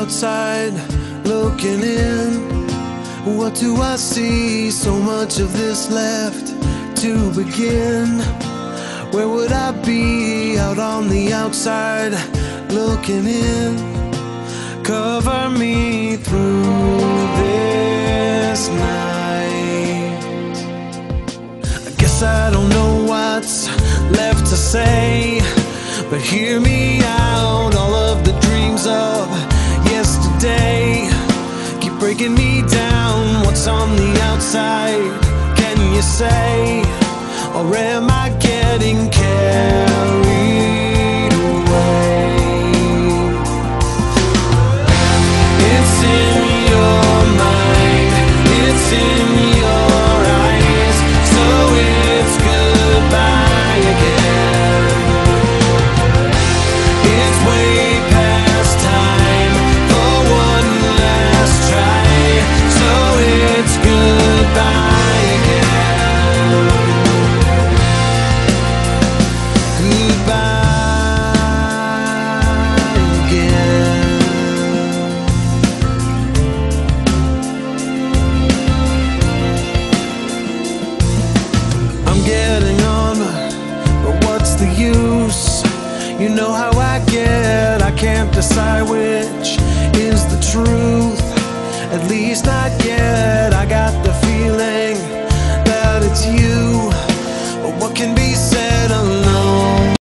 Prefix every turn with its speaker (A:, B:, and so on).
A: outside, looking in. What do I see? So much of this left to begin. Where would I be out on the outside, looking in? Cover me through this night. I guess I don't know what's left to say, but hear me out. All of the dreams of yesterday keep breaking me down. What's on the outside, can you say? Or am I getting carried away? It's in your mind, it's in your eyes, so it's goodbye again. It's way past time for one last try, so it's goodbye again. Goodbye again. I'm getting on, but what's the use? You know how I get, I can't decide which is the truth. At least not yet, I got the feeling that it's you.